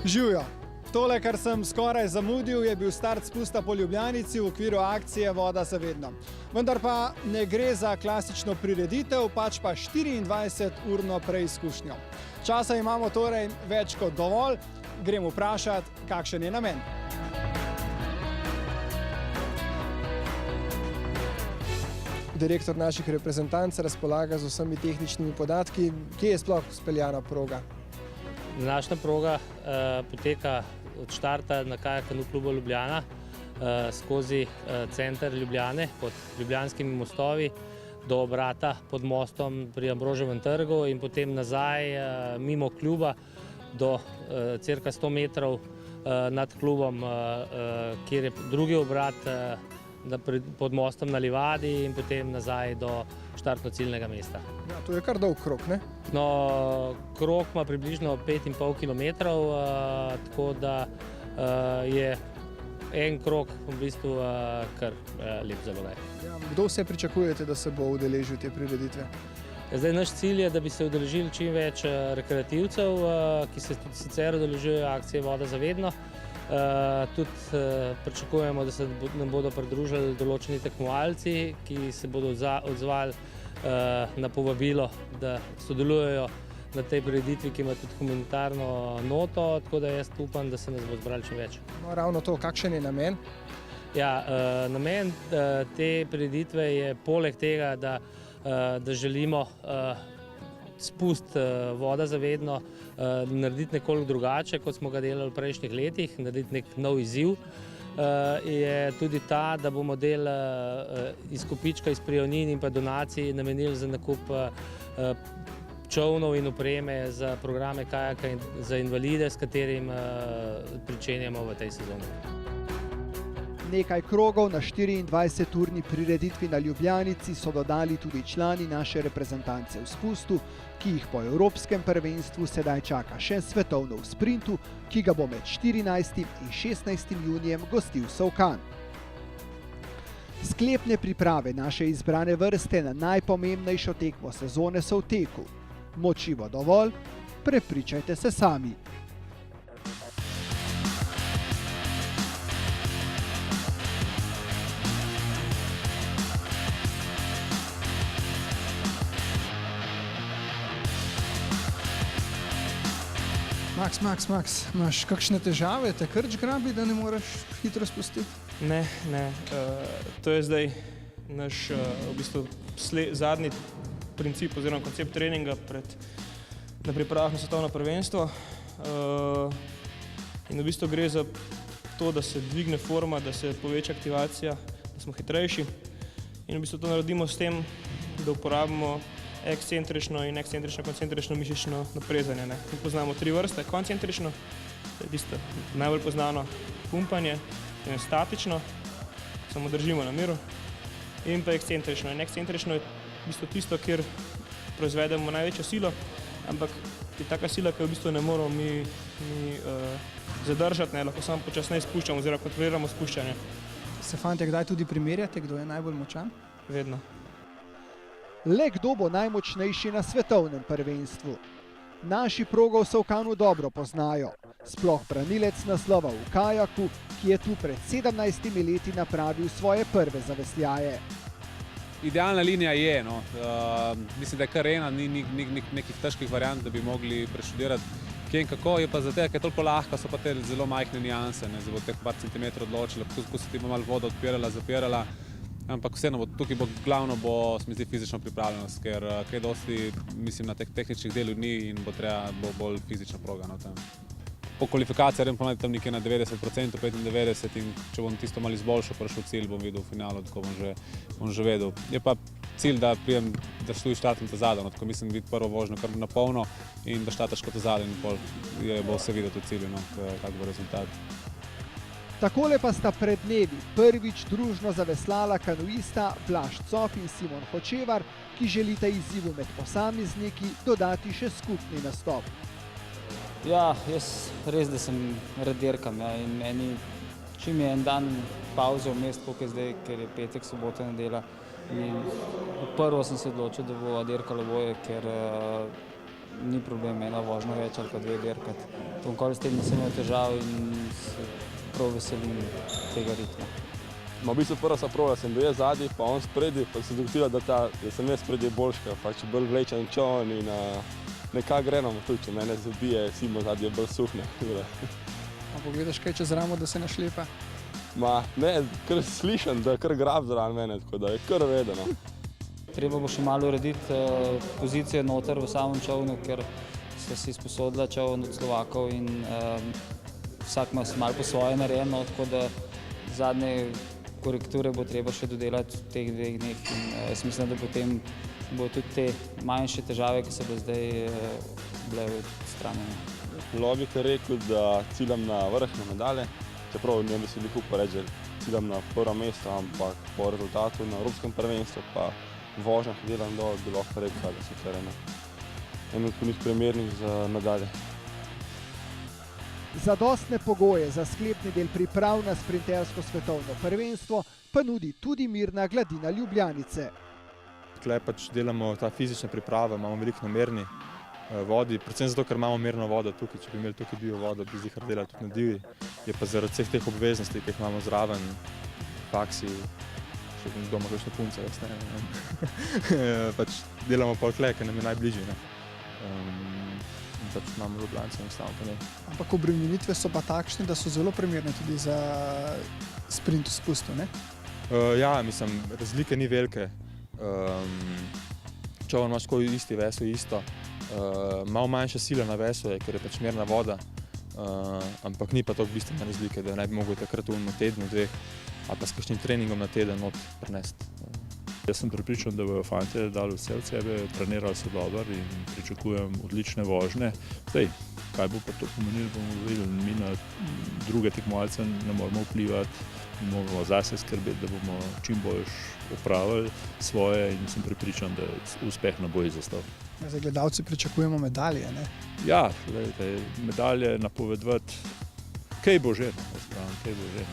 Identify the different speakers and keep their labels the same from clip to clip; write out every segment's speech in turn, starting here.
Speaker 1: Živjo! Tole, kar sem skoraj zamudil, je bil start spusta po Ljubljanici v okviru akcije Voda za vedno. Vendar pa ne gre za klasično prireditev, pač pa 24-urno preizkušnjo. Časa imamo torej več kot dovolj, grem vprašati, kakšen je namen.
Speaker 2: Direktor naših reprezentanc razpolaga z vsemi tehničnimi podatki. Kje je sploh speljana proga?
Speaker 3: Današnja proga poteka od štarta na Kajakanu kluba Ljubljana skozi center Ljubljane pod Ljubljanskimi mostovi do obrata pod mostom pri Ambroževem trgu in potem nazaj mimo kluba do cirka 100 metrov nad klubom, kjer je drugi obrat pod mostom na Livadi in potem nazaj do štartno-ciljnega mesta.
Speaker 2: Ja, to je kar dolg krog, ne?
Speaker 3: No, krog ima približno 5,5 km, tako da je en krog v bistvu kar lep zalogaj.
Speaker 2: Ja, kdo vse pričakujete, da se bo udeležil te prireditve?
Speaker 3: Zdaj, naš cilj je, da bi se udeležili čim več rekreativcev, ki se tudi sicer udeležujejo akcije Voda za vedno. Tudi pričakujemo, da se nam bodo pridružili določeni tekmovalci, ki se bodo odzvali na povabilo, da sodelujejo na tej prireditvi, ki ima tudi humanitarno noto, tako da jaz upam, da se nas bo zbrali čim več.
Speaker 2: No, ravno to, kakšen je namen?
Speaker 3: Ja, namen te prireditve je poleg tega, da želimo spust Voda za vedno narediti nekoliko drugače, kot smo ga delali v prejšnjih letih, narediti nek nov izziv, je tudi ta, da bomo del izkupička iz prijavnin in pa donacij namenili za nakup čolnov in opreme za programe kajaka in za invalide, s katerim pričenjamo v tej sezoni.
Speaker 1: Nekaj krogov na 24-urni prireditvi na Ljubljanici so dodali tudi člani naše reprezentance v spustu, ki jih po Evropskem prvenstvu sedaj čaka še svetovno v sprintu, ki ga bo med 14. in 16. junijem gostil Solkan. Sklepne priprave naše izbrane vrste na najpomembnejšo tekmo sezone so v teku. Moči bo dovolj, prepričajte se sami.
Speaker 2: Max, imaš kakšne težave, te krč grabi, da ne moreš hitro spustiti?
Speaker 4: Ne. To je zdaj naš v bistvu zadnji princip oziroma koncept treninga na pripravah na svetovno prvenstvo. In v bistvu gre za to, da se dvigne forma, da se poveča aktivacija, da smo hitrejši. In v bistvu to naredimo s tem, da uporabimo ekscentrično in koncentrično mišično naprezanje. Mi poznamo 3 vrste. Koncentrično, to je tisto najbolj poznano pumpanje, in statično, samo držimo na miru, in pa ekscentrično. In ekscentrično je v bistvu tisto, kjer proizvedemo največjo silo, ampak je taka sila, ki v bistvu ne moramo mi zadržati, lahko samo počasneje spuščamo oziroma kontroliramo spuščanje.
Speaker 2: Se fantje kdaj tudi primerjate, kdo je najbolj močan?
Speaker 4: Vedno.
Speaker 1: Le kdo bo najmočnejši na svetovnem prvenstvu? Naši progo v Solkanu dobro poznajo, sploh branilec naslova v kajaku, ki je tu pred 17 leti napravil svoje prve zavesljaje.
Speaker 5: Idealna linija je, mislim, da je kar ena, ni nekih težkih variant, da bi mogli preštudirati kje in kako, je pa zato, ker je toliko lahka, so pa te zelo majhne nijanse, se bo teh par centimetrov odločila, ko se ti bo malo voda odpirala, zapirala. Ampak vseeno, tukaj bo glavno, se mi zdi, fizična pripravljenost, ker kaj dosti, mislim, na teh tehničnih delov ni in bo bolj fizična proga. Po kvalifikaciji grem ponavljati tam nekje na 90%, 95% in če bom tisto malo izboljšal, prišel cilj, bom videl v finalu, tako bom že vedel. Je pa cilj, da prijem, da štartam ta zadnjo, tako mislim, biti prvo vožnjo kar na polno in da štartaš kot ta zadnji in pol bo se videl v cilju, kak bo rezultat.
Speaker 1: Takole pa sta pred dnevi prvič družno zaveslala kanuista Blaž Cof in Simon Hočevar, ki želita izzivu med posamezniki dodati še skupni nastop.
Speaker 6: Ja, jaz res, da sem rad dirkam, in meni, čim je en dan pauze vmes, koliko je zdaj, ker je petek, sobota, nedela. In prvo sem se odločil, da bo dirkalo boje, ker ni problem ena vožnja več ali pa dve dirkati. To nikoli s tem nisem imel težav in se prav veselim tega ritma.
Speaker 7: V bistvu prva sva proba, sem bil jaz zadnji, pa on spredi, pa se zgodilo, da sem jaz spredi boljška, pač bolj vlečen čovn in nekako gremo tudi, če mene zabije, Simo zadnji je bolj suhne.
Speaker 1: A pogledaš kaj čez ramo, da se ne šlepa?
Speaker 7: Ne, kar slišim, da je kar grab zraven mene, tako da je kar vedeno.
Speaker 6: Treba bo še malo urediti pozicije noter v samem čovnu, ker so si sposodila čovn od Slovakov in vsak ima malo po svoje narejeno, tako da zadnje korekture bo treba še dodelati v teh dveh dneh in jaz mislim, da potem bo tudi te manjše težave, ki so bile zdaj bile odstranjene.
Speaker 7: Logika je rekel, da ciljam na vrh, na medalje, čeprav ne bi si bil upal reči, da ciljam na prvo mesto, ampak po rezultatu na Evropskem prvenstvu pa vožnjah delam dol, bi lahko rekel, da so kar eno od njih primernih za medalje.
Speaker 1: Zadostne pogoje za sklepni del priprav na sprintersko svetovno prvenstvo pa nudi tudi mirna gladina Ljubljanice.
Speaker 8: Tukaj pač delamo ta fizična priprava, imamo veliko na mirni vodi, predvsem zato, ker imamo mirno vodo tukaj. Če bi imeli tukaj bio vodo, bi zihar delali tudi na divji. Je pa zaradi vseh teh obveznosti, ki jih imamo zraven, faksi, še doma kakšna punca, jaz ne vem. Pač delamo pol tle, ker nam je najbližji. Pač imamo Ljubljance in stavno po njej.
Speaker 1: Ampak obremenitve so pa takšne, da so zelo primerne tudi za sprint v spustu, ne?
Speaker 8: Ja, mislim, razlike ni velike. Čovn imaš tako isti veso, isto. Malo manjša sila na veso je, ker je pač mirna voda, ampak ni pa toliko bistvene razlike, da ne bi mogel takrat v tednu, dveh, ali pa s kakšnim treningom na teden not prenesti.
Speaker 9: Jaz sem prepričan, da bodo fantje dali vse od sebe, trenirali so dobro in pričakujem odlične vožnje. Zdaj, kaj bo pa to pomenilo, bomo videli. Mi na druge tekmovalce ne moramo vplivati, moramo zase skrbeti, da bomo čim boljš opravili svoje in sem prepričan, da uspeh ne bo izostal.
Speaker 1: Za gledalci pričakujemo medalje, ne?
Speaker 9: Ja, gledajte, medalje napovedovati, kaj bo že, kaj bo že,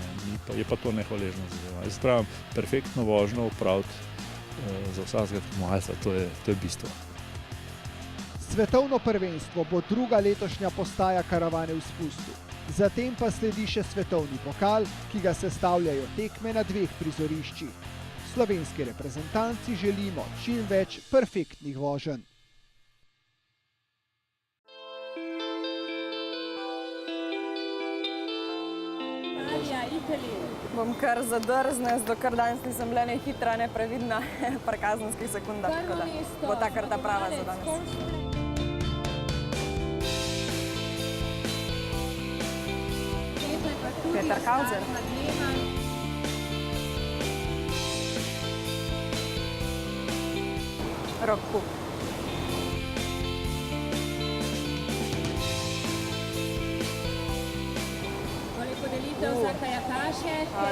Speaker 9: je pa to nehvaležno zadeva. Jaz pravim, perfektno vožnjo opraviti za vsakega tekmovalca, to je bistvo.
Speaker 1: Svetovno prvenstvo bo druga letošnja postaja karavane v spustu. Zatem pa sledi še svetovni pokal, ki ga sestavljajo tekme na dveh prizoriščih. Slovenski reprezentanci želimo čim več perfektnih voženj.
Speaker 10: Bom kar zadrzne, zato ker danes nisem bila ne hitra, ne previdna pri kazenskih sekundah, tako da bo ta kar ta prava za danes. Peter Hauser. Rok Kuk.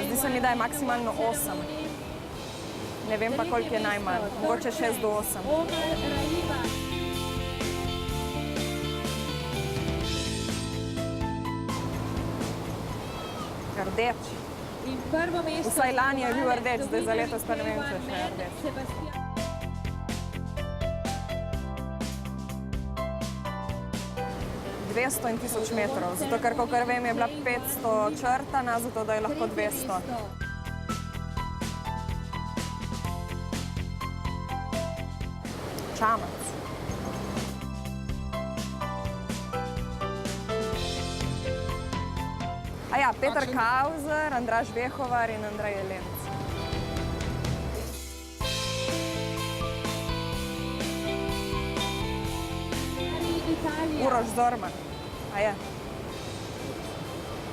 Speaker 10: Zdi se mi, da je maksimalno 8. Ne vem pa, koliko je najmanj. Mogoče 6 do 8. Rdeč. Vsaj lani je bil rdeč, zdaj za letos pa ne vem, če še je rdeč. 200 in 1000 metrov, zato ker, kakor vem, je bila 500 črtana, zato da je lahko 200. Čamac. Aja, Peter Hauser, Andraž Vehovar in Andrej Jelenc. Uroš Zorman. A je?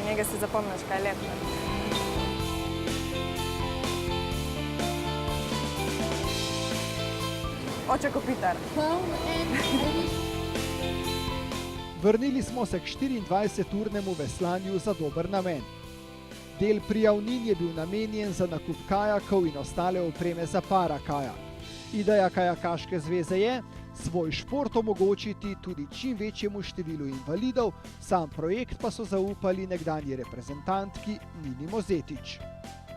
Speaker 10: Njega si zapomniš, kaj je lep. Oče Kopitar.
Speaker 1: Vrnili smo se k 24-urnemu veslanju za dober namen. Del prijavnin je bil namenjen za nakup kajakov in ostale opreme za parakaja. Ideja Kajakaške zveze je svoj šport omogočiti tudi čim večjemu številu invalidov, sam projekt pa so zaupali nekdanji reprezentantki Nini Mozetič.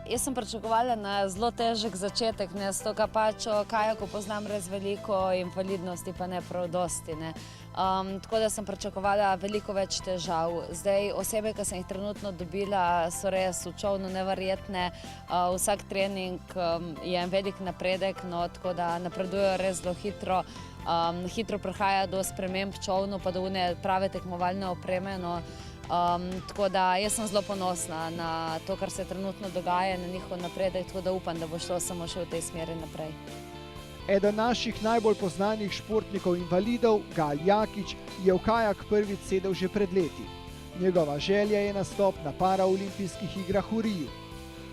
Speaker 11: Jaz sem pričakovala na zelo težek začetek, ne, s to, kar pač o kajaku poznam res veliko, invalidnosti pa ne prav dosti, ne. Tako da sem pričakovala veliko več težav. Zdaj, osebe, ki sem jih trenutno dobila, so res v čolnu neverjetne. Vsak trening je en velik napredek, no, tako da napredujejo res zelo hitro. Hitro prihaja do sprememb čolnu, pa do one prave tekmovalne opreme, no. Tako da jaz sem zelo ponosna na to, kar se trenutno dogaja, na njihov napredek, tako da upam, da bo šlo samo še v tej smeri naprej.
Speaker 1: Eden naših najbolj poznanih športnikov invalidov, Gal Jakič, je v kajak prvič sedel že pred leti. Njegova želja je nastop na paraolimpijskih igrah v Riju.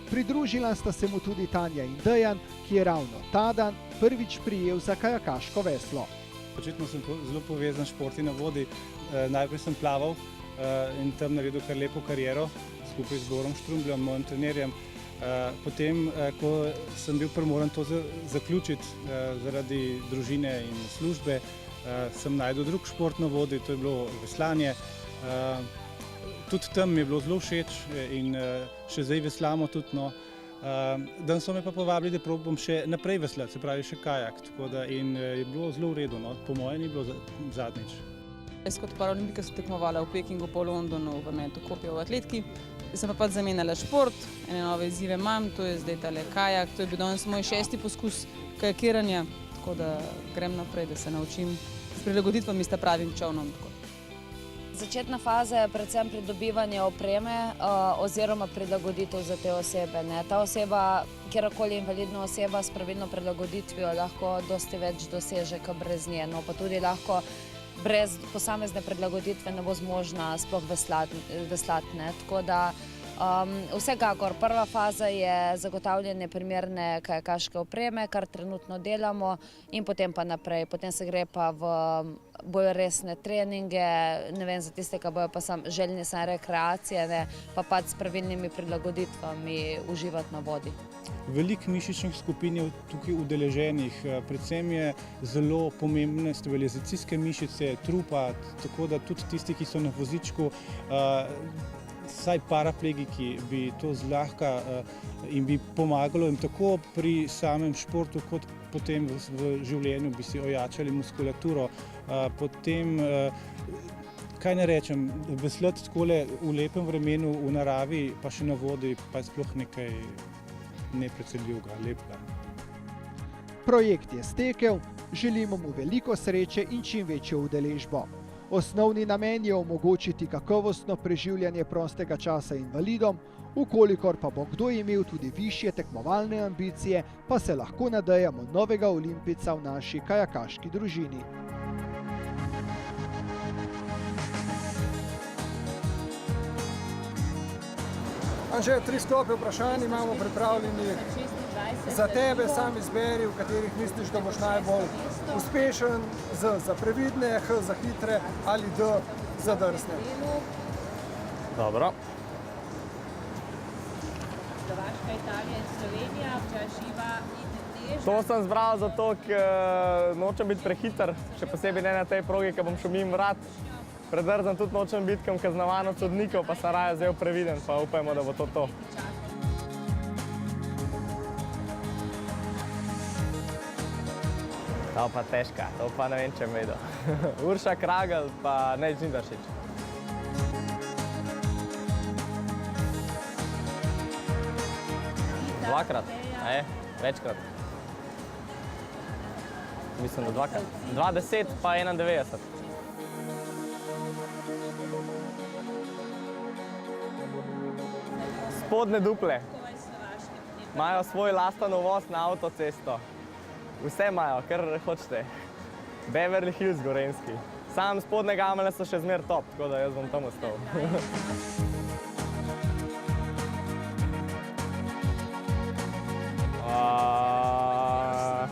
Speaker 1: Pridružila sta se mu tudi Tanja in Dejan, ki je ravno ta dan prvič prijel za kajakaško veslo.
Speaker 12: Očitno sem zelo povezan s športi na vodi. Najprej sem plaval in tam naredil kar lepo kariero skupaj z Borom Štrumbljom, mojim trenerjem. Potem, ko sem bil primoran to zaključiti zaradi družine in službe, sem našel drug šport na vodi, to je bilo veslanje. Tudi tam mi je bilo zelo všeč in še zdaj veslamo tudi, no. Danes so me pa povabili, da probam še naprej veslati, se pravi še kajak, tako da in je bilo zelo v redu, no. Po mojem ni bilo zadnjič.
Speaker 13: Jaz kot paraolimpijka sem tekmovala v Pekingu, po Londonu, v metu kopja v atletiki. Jaz sem pa pač zamenjala šport, ene nove izzive imam, to je zdaj tale kajak, to je bil danes moj 6. poskus kajakiranja, tako da grem naprej, da se naučim s prilagoditvami s ta pravim čolnom.
Speaker 11: Začetna faza je predvsem pridobivanje opreme oziroma prilagoditev za te osebe, ne. Ta oseba, kjerkoli invalidna oseba s pravilno prilagoditvijo lahko dosti več doseže, kot brez nje, no, pa tudi lahko brez posamezne prilagoditve ne bo zmožna sploh veslati, ne. Tako da vsekakor prva faza je zagotavljanje primerne kajakaške opreme, kar trenutno delamo, in potem pa naprej. Potem se gre pa v bolj resne treninge, ne vem, za tiste, ki bojo pa željni samo rekreacije, ne, pa pač s pravilnimi prilagoditvami uživati na vodi.
Speaker 12: Veliko mišičnih skupin je tukaj udeleženih, predvsem je zelo pomembne stabilizacijske mišice, trupa, tako da tudi tisti, ki so na vozičku, vsaj paraplegiki bi to zlahka in bi pomagalo jim tako pri samem športu, kot potem v življenju bi si ojačali muskulaturo. Potem, kaj ne rečem, veslati takole v lepem vremenu, v naravi, pa še na vodi, pa je sploh nekaj neprecenljivega, lepega.
Speaker 1: Projekt je stekel, želimo mu veliko sreče in čim večjo udeležbo. Osnovni namen je omogočiti kakovostno preživljanje prostega časa invalidom, ukolikor pa bo kdo imel tudi višje tekmovalne ambicije, pa se lahko nadejamo novega olimpijca v naši kajakaški družini.
Speaker 2: Anže, 3 sklope vprašanj imamo pripravljeni za tebe, sam izberi, v katerih misliš, da boš najbolj uspešen, Z za previdne, H za hitre ali D za drsne.
Speaker 4: Dobro.
Speaker 14: Slovaška, Italija in Slovenija, včasživa in teža.
Speaker 4: To sem zbral zato, ker nočem biti prehiter, še posebej ne na tej progi, ker bom šel mimo vrat. Predrzan tudi nočem biti kaznovan od sodnikov, pa sem raje zdaj previden, pa upajmo, da bo to to. To pa težka, to pa ne vem, če me vedo. Urša Kragel pa Nejc Žnidaršič. Dvakrat, večkrat. Mislim, da dvakrat. 2:10 pa 91. Spodnje duple. Imajo svoj lasten uvoz na avtocesto. Vse imajo, kar hočete. Beverly Hills Gorenjski. Sam spodne gamele so še zmer top, tako da jaz bom tam ostal.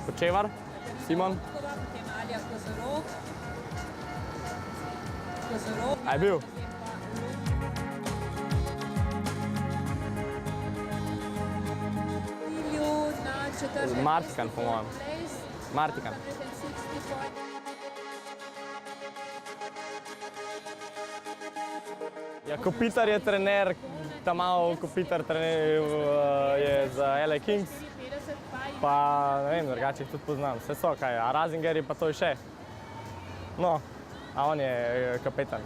Speaker 4: Kočevar, Simon. A je bil? Martikan, po mojem. Martikan.
Speaker 15: Ja, Kopitar je trener, Tamao Kopitar trener je za LA Kings. Pa ne vem, drugače jih tudi poznam. Vse so kaj, a Razinger je pa to še. No, a on je kapetan.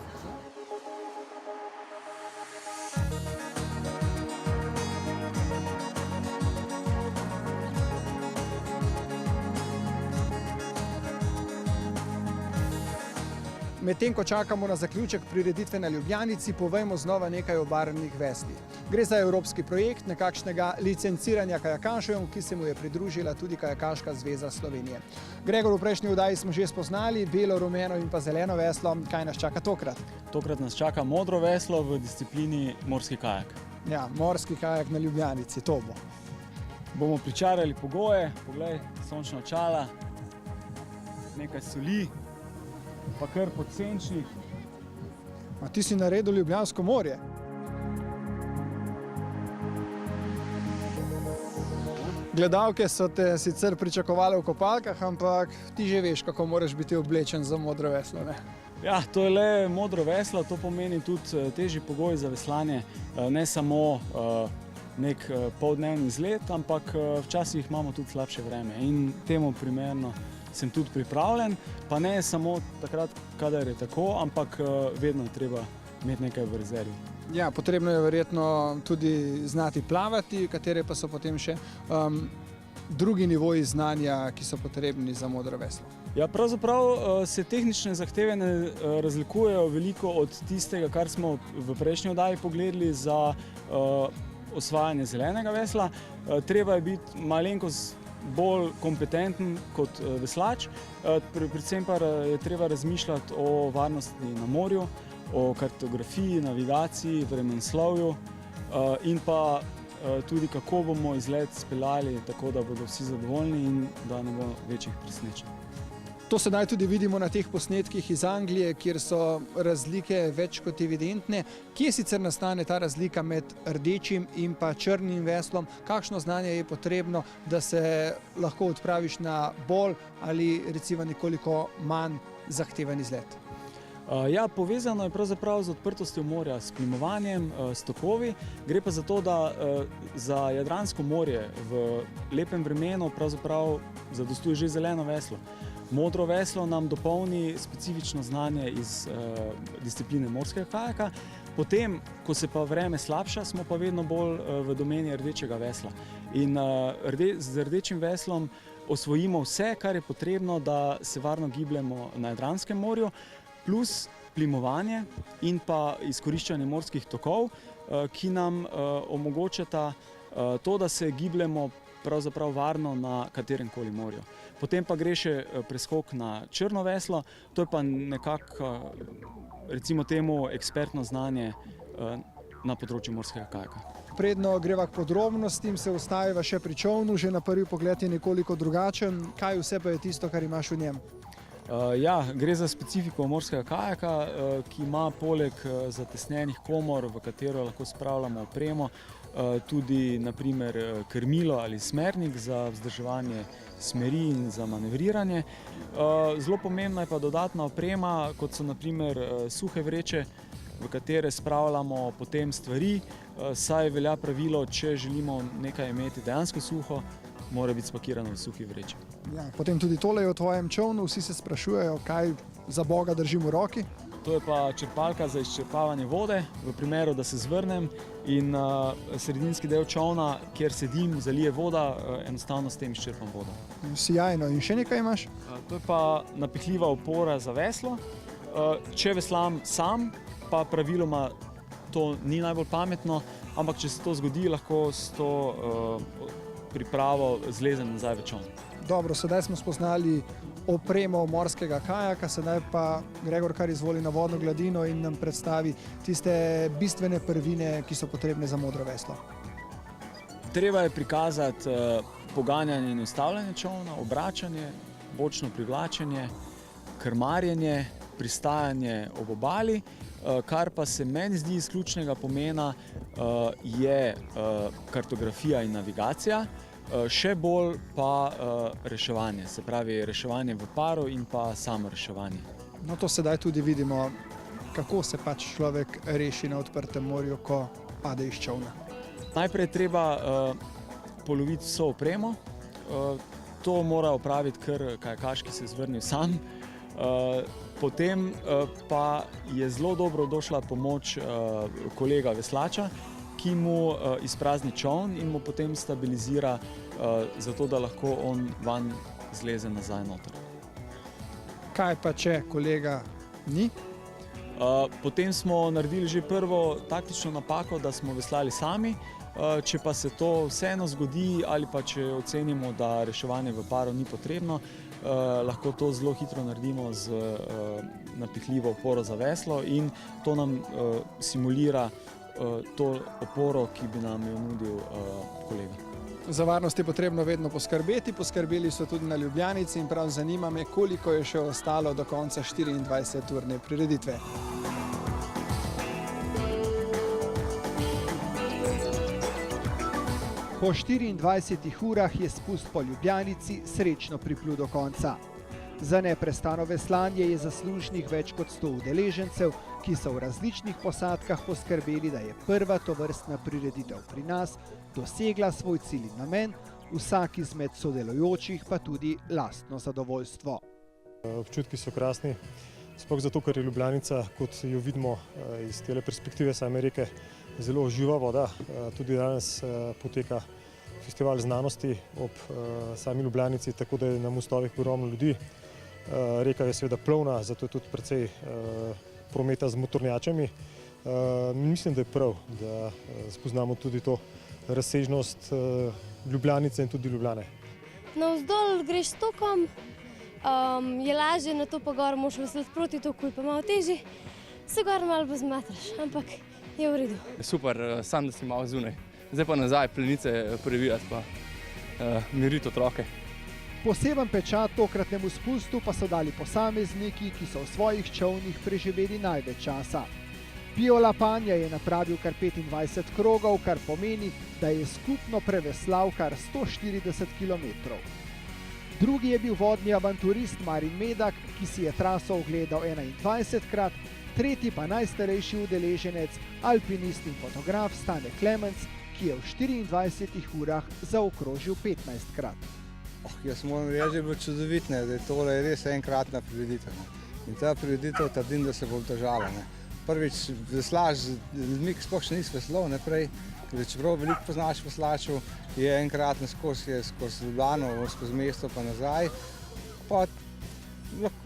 Speaker 1: Medtem ko čakamo na zaključek prireditve na Ljubljanici, povejmo znova nekaj o barvnih veslih. Gre za evropski projekt nekakšnega licenciranja kajakašev, ki se mu je pridružila tudi Kajakaška zveza Slovenije. Gregor, v prejšnji oddaji smo že spoznali belo, rumeno in pa zeleno veslo. Kaj nas čaka tokrat?
Speaker 6: Tokrat nas čaka modro veslo v disciplini morski kajak.
Speaker 1: Ja, morski kajak na Ljubljanici, to bo.
Speaker 6: Bomo pričarali pogoje, poglej, sončna očala, nekaj soli, pa kar podsenčnih.
Speaker 1: A ti si naredil Ljubljansko morje. Gledalke so te sicer pričakovale v kopalkah, ampak ti že veš, kako moraš biti oblečen za modro veslo, ne?
Speaker 6: Ja, to je le modro veslo, to pomeni tudi težji pogoj za veslanje, ne samo nek poldnevni izlet, ampak včasih imamo tudi slabše vreme in temu primerno sem tudi pripravljen, pa ne samo takrat, kadar je tako, ampak vedno je treba imeti nekaj v rezervi.
Speaker 1: Ja, potrebno je verjetno tudi znati plavati, katere pa so potem še drugi nivoji znanja, ki so potrebni za modro veslo.
Speaker 6: Ja, pravzaprav se tehnične zahteve ne razlikujejo veliko od tistega, kar smo v prejšnji oddaji pogledali za osvajanje zelenega vesla. Treba je biti malenkost bolj kompetenten kot veslač, predvsem pa je treba razmišljati o varnosti na morju, o kartografiji, navigaciji, vremenoslovju in pa tudi kako bomo izlet speljali tako, da bodo vsi zadovoljni in da ne bo večjih presenečenj.
Speaker 1: To sedaj tudi vidimo na teh posnetkih iz Anglije, kjer so razlike več kot evidentne. Kje sicer nastane ta razlika med rdečim in pa črnim veslom? Kakšno znanje je potrebno, da se lahko odpraviš na bolj ali recimo nekoliko manj zahteven izlet?
Speaker 6: Ja, povezano je pravzaprav z odprtostjo morja, s plimovanjem, s tokovi. Gre pa za to, da za Jadransko morje v lepem vremenu pravzaprav zadostuje že zeleno veslo. Modro veslo nam dopolni specifično znanje iz discipline morskega kajaka. Potem, ko se pa vreme slabša, smo pa vedno bolj v domeni rdečega vesla. In z rdečim veslom osvojimo vse, kar je potrebno, da se varno gibljemo na Jadranskem morju, plus plimovanje in pa izkoriščanje morskih tokov, ki nam omogočata to, da se gibljemo pravzaprav varno na katerem koli morju. Potem pa gre še preskok na črno veslo, to je pa nekako, recimo temu, ekspertno znanje na področju morskega kajaka.
Speaker 1: Predno greva k podrobnostim, se ustaviva še pri čolnu, že na prvi pogled je nekoliko drugačen. Kaj vse pa je tisto, kar imaš v njem?
Speaker 6: Ja, gre za specifiko morskega kajaka, ki ima poleg zatesnjenih komor, v katero lahko spravljamo opremo, tudi naprimer krmilo ali smernik za vzdrževanje smeri in za manevriranje. Zelo pomembna je pa dodatna oprema, kot so naprimer suhe vreče, v katere spravljamo potem stvari, saj velja pravilo, če želimo nekaj imeti dejansko suho, mora biti spakirano v suhi vreči.
Speaker 1: Ja, potem tudi tole je v tvojem čolnu, vsi se sprašujejo, kaj za Boga držim v roki.
Speaker 6: To je pa črpalka za izčrpavanje vode, v primeru, da se zvrnem in sredinski del čolna, kjer sedim, zalije voda, enostavno s tem izčrpam vodo.
Speaker 1: Sijajno. In še nekaj imaš?
Speaker 6: To je pa napihljiva opora za veslo. Če veslam sam, pa praviloma to ni najbolj pametno, ampak če se to zgodi, lahko s to pripravo zlezem nazaj v čoln.
Speaker 1: Dobro, sedaj smo spoznali opremo morskega kajaka, sedaj pa Gregor kar izvoli na vodno gladino in nam predstavi tiste bistvene prvine, ki so potrebne za modro veslo.
Speaker 6: Treba je prikazati poganjanje in ustavljanje čolna, obračanje, bočno privlačenje, krmarjenje, pristajanje ob obali, kar pa se meni zdi izključnega pomena je kartografija in navigacija, še bolj pa reševanje, se pravi reševanje v paru in pa samo reševanje.
Speaker 1: No, to sedaj tudi vidimo. kako se pač človek reši na odprtem morju, ko pade iz čolna?
Speaker 16: Najprej je treba poloviti vso opremo. To mora opraviti kar kajakaš, ki se je zvrnil sam. Potem pa je zelo dobro došla pomoč kolega veslača, ki mu izprazni čoln in mu potem stabilizira, zato da lahko on van zleze nazaj noter.
Speaker 1: Kaj pa če kolega ni?
Speaker 16: Potem smo naredili že prvo taktično napako, da smo veslali sami. Če pa se to vseeno zgodi ali pa če ocenimo, da reševanje v paru ni potrebno, lahko to zelo hitro naredimo z napihljivo oporo za veslo in to nam simulira to oporo, ki bi nam jo nudil kolega.
Speaker 1: Za varnost je potrebno vedno poskrbeti. Poskrbeli so tudi na Ljubljanici in prav zanima me, koliko je še ostalo do konca 24-urne prireditve. Po 24 urah je spust po Ljubljanici srečno priplul do konca. Za neprestano veslanje je zaslužnih več kot 100 udeležencev, ki so v različnih posadkah poskrbeli, da je prva tovrstna prireditev pri nas dosegla svoj cilj in namen, vsak izmed sodelujočih pa tudi lastno zadovoljstvo.
Speaker 17: Občutki so krasni, sploh zato, ker je Ljubljanica, kot jo vidimo iz tele perspektive same reke, zelo živa voda. Tudi danes poteka festival znanosti ob sami Ljubljanici, tako da je na mostovih ogromno ljudi. Reka je seveda plovna, zato je tudi precej prometa z motornjačami. Mislim, da je prav, da spoznamo tudi to razsežnost Ljubljanice in tudi Ljubljane.
Speaker 18: Navzdol greš s tokom, je lažje, na to pa gor moraš veslati proti toku, pa malo težje. Se gor malo pozmatraš, ampak je v redu.
Speaker 19: Super, sam da si malo zunaj. Zdaj pa nazaj plenice previjati pa miriti otroke.
Speaker 1: Poseben pečat tokratnemu spustu pa so dali posamezniki, ki so v svojih čolnih preživeli največ časa. Pio Lapanja je napravil kar 25 krogov, kar pomeni, da je skupno preveslal kar 140 km. Drugi je bil vodni avanturist Marin Medak, ki si je traso ogledal 21krat, tretji pa najstarejši udeleženec, alpinist in fotograf Stane Klemenc, ki je v 24 urah zaokrožil 15krat.
Speaker 20: Jaz moram reči, da je bilo čudovitno, da je tole res enkratna prireditev. In ta prireditev trdim, da se bo obdržala. Prvič veslaš z ljudmi, ki sploh še nisi veslal naprej, ker čeprav veliko poznaš veslačev, je enkratno skozi Ljubljano, skozi mesto pa nazaj. Pa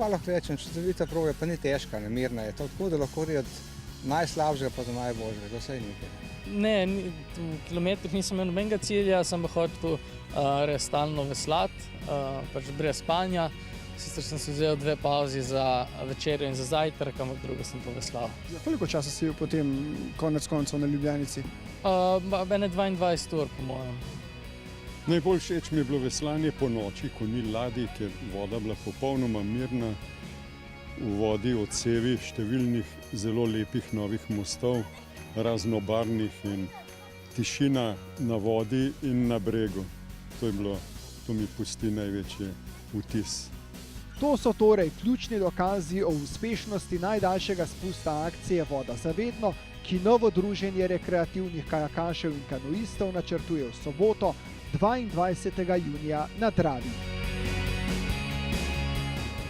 Speaker 20: lahko rečem, čudovita proga, pa ni težka, mirna je. Tako da lahko reči od najslabšega pa do najboljšega, da vse je nekaj.
Speaker 21: Ne, v kilometrih nisem imel nobenega cilja, sem pa hotel res stalno veslati, pač brez spanja. Sicer sem si vzel 2 pauzi za večerjo in za zajtrk, ampak drugo sem pa veslal.
Speaker 1: Koliko časa si bil potem konec koncev na Ljubljanici?
Speaker 21: Bene 22 ur, po mojem.
Speaker 22: Najbolj všeč mi je bilo veslanje po noči, ko ni ladij, ker voda bila popolnoma mirna. V vodi odsevi številnih zelo lepih novih mostov, raznobarvnih in tišina na vodi in na bregu. To mi pusti največji vtis.
Speaker 1: To so torej ključni dokazi o uspešnosti najdaljšega spusta akcije Voda za vedno, ki novo druženje rekreativnih kajakašev in kanuistov načrtuje v soboto, 22. junija na Dravi.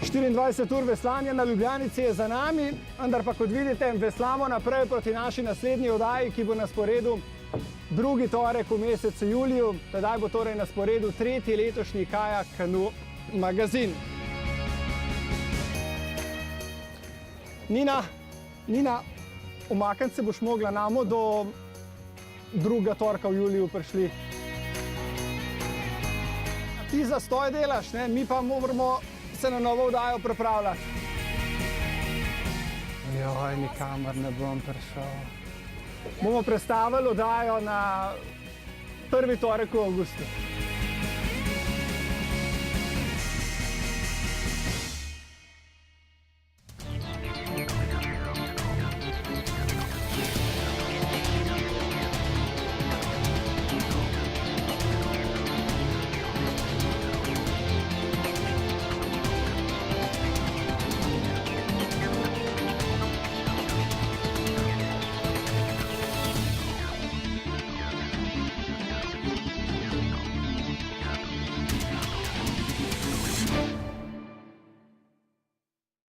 Speaker 1: 24 ur veslanja na Ljubljanici je za nami, vendar pa kot vidite, veslamo naprej proti naši naslednji oddaji, ki bo na sporedu drugi torek v mesecu juliju. Tedaj bo torej na sporedu 3. letošnji Kajak Kanu magazin. Nina, umakniti se boš mogla, namo do 2. torka v juliju prišli. Ti zastoj delaš, ne? Mi pa moramo se na novo oddajo pripravljati. Joj, nikamor ne bom prišel. Bomo prestavili oddajo na 1. torek v avgustu.